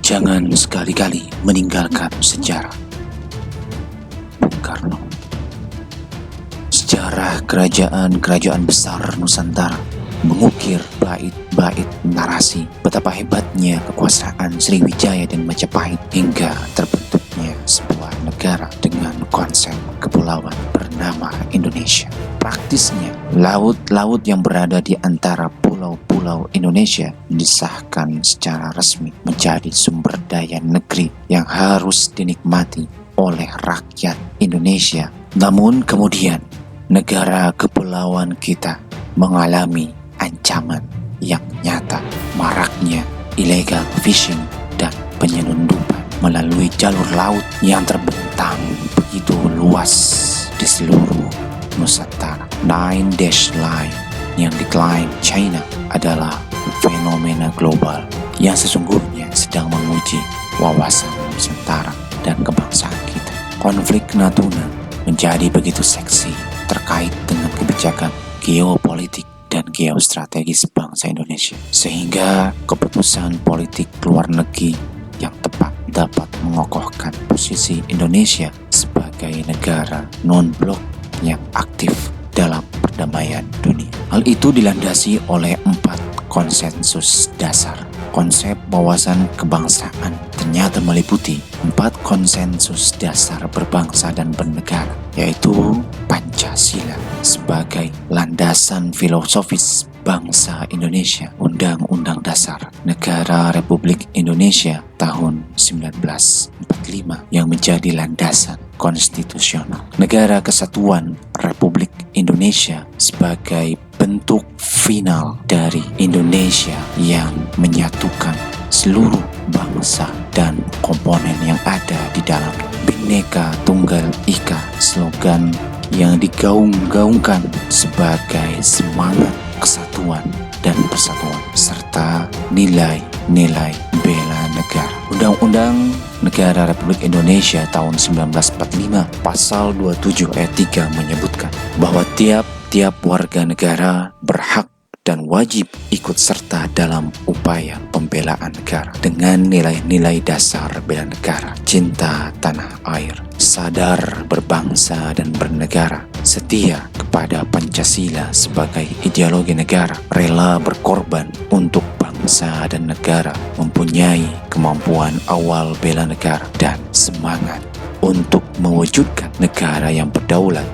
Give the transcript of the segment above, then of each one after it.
Jangan sekali-kali meninggalkan sejarah. Bung Karno. Sejarah kerajaan-kerajaan besar Nusantara mengukir bait-bait narasi betapa hebatnya kekuasaan Sriwijaya dan Majapahit hingga terbentuknya sebuah negara dengan konsep kepulauan bernama Indonesia. Praktisnya, laut-laut yang berada di antara pulau-pulau Indonesia disahkan secara resmi menjadi sumber daya negeri yang harus dinikmati oleh rakyat Indonesia. Namun kemudian, negara kepulauan kita mengalami ancaman yang nyata, maraknya illegal fishing dan penyelundupan melalui jalur laut yang terbentang begitu luas di seluruh Nusantara. Nine Dash Line yang diklaim China adalah fenomena global yang sesungguhnya sedang menguji wawasan Nusantara dan kebangsaan kita. Konflik Natuna menjadi begitu seksi terkait dengan kebijakan geopolitik dan geostrategis bangsa Indonesia, sehingga keputusan politik luar negeri yang tepat dapat mengokohkan posisi Indonesia sebagai negara non-blok yang aktif dalam perdamaian dunia. Hal itu dilandasi oleh 4 konsensus dasar. Konsep wawasan kebangsaan ternyata meliputi 4 konsensus dasar berbangsa dan bernegara, yaitu Pancasila sebagai landasan filosofis bangsa Indonesia, Undang-Undang Dasar Negara Republik Indonesia tahun 1945 yang menjadi landasan konstitusional, Negara Kesatuan Republik Indonesia sebagai bentuk final dari Indonesia yang menyatukan seluruh bangsa dan komponen yang ada di dalam Bhinneka Tunggal Ika, slogan yang digaung-gaungkan sebagai semangat kesatuan dan persatuan serta nilai-nilai bela negara. Undang-Undang Negara Republik Indonesia tahun 1945 pasal 27 ayat 3 menyebutkan bahwa tiap warga negara berhak dan wajib ikut serta dalam upaya pembelaan negara dengan nilai-nilai dasar bela negara, cinta tanah air, sadar berbangsa dan bernegara, setia kepada Pancasila sebagai ideologi negara, rela berkorban untuk bangsa dan negara, mempunyai kemampuan awal bela negara, dan semangat untuk mewujudkan negara yang berdaulat,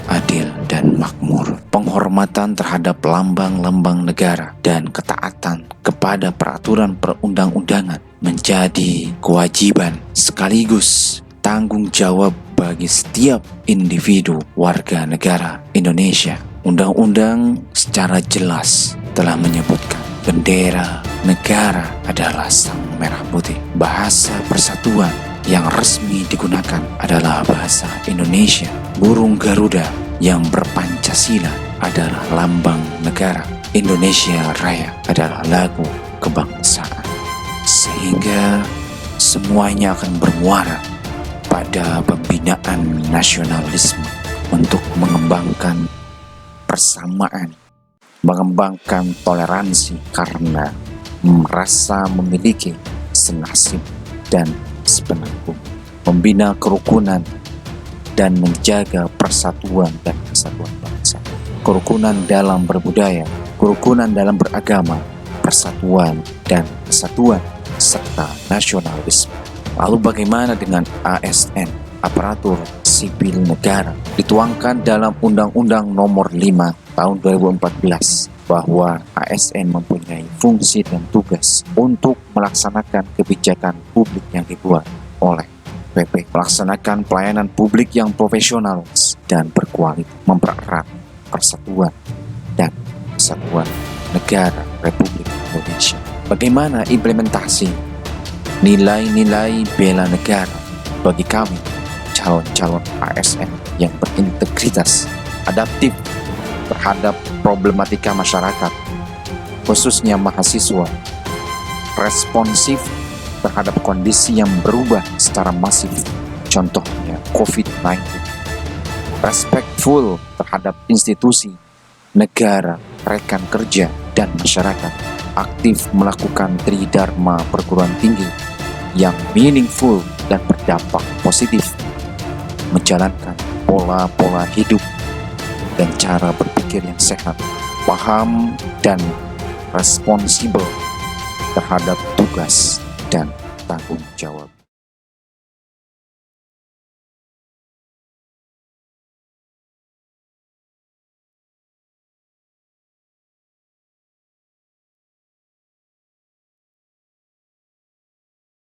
adil dan makmur. Penghormatan terhadap lambang-lambang negara dan ketaatan kepada peraturan perundang-undangan menjadi kewajiban sekaligus tanggung jawab bagi setiap individu warga negara Indonesia. Undang-undang secara jelas telah menyebutkan bendera negara adalah sang merah putih. Bahasa persatuan yang resmi digunakan adalah bahasa Indonesia. Burung Garuda yang berpancasila adalah lambang negara. Indonesia Raya adalah lagu kebangsaan. Sehingga semuanya akan bermuara pada pembinaan nasionalisme untuk mengembangkan persamaan, mengembangkan toleransi karena merasa memiliki senasib dan sepenanggung, membina kerukunan dan menjaga persatuan dan kesatuan bangsa, kerukunan dalam berbudaya, kerukunan dalam beragama, persatuan dan kesatuan, serta nasionalisme. Lalu bagaimana dengan ASN, aparatur sipil negara, dituangkan dalam Undang-Undang Nomor 5 tahun 2014 bahwa ASN mempunyai fungsi dan tugas untuk melaksanakan kebijakan publik yang dibuat oleh PP, melaksanakan pelayanan publik yang profesional dan berkualitas, mempererat persatuan dan kesatuan negara Republik Indonesia. Bagaimana implementasi nilai-nilai bela negara bagi kami calon-calon ASN yang berintegritas, adaptif terhadap problematika masyarakat, khususnya mahasiswa, responsif terhadap kondisi yang berubah secara masif, contohnya COVID-19, respectful terhadap institusi, negara, rekan kerja, dan masyarakat, aktif melakukan tridharma perguruan tinggi, yang meaningful dan berdampak positif, menjalankan pola-pola hidup dan cara berpikir yang sehat, paham dan responsibel terhadap tugas dan tanggung jawab.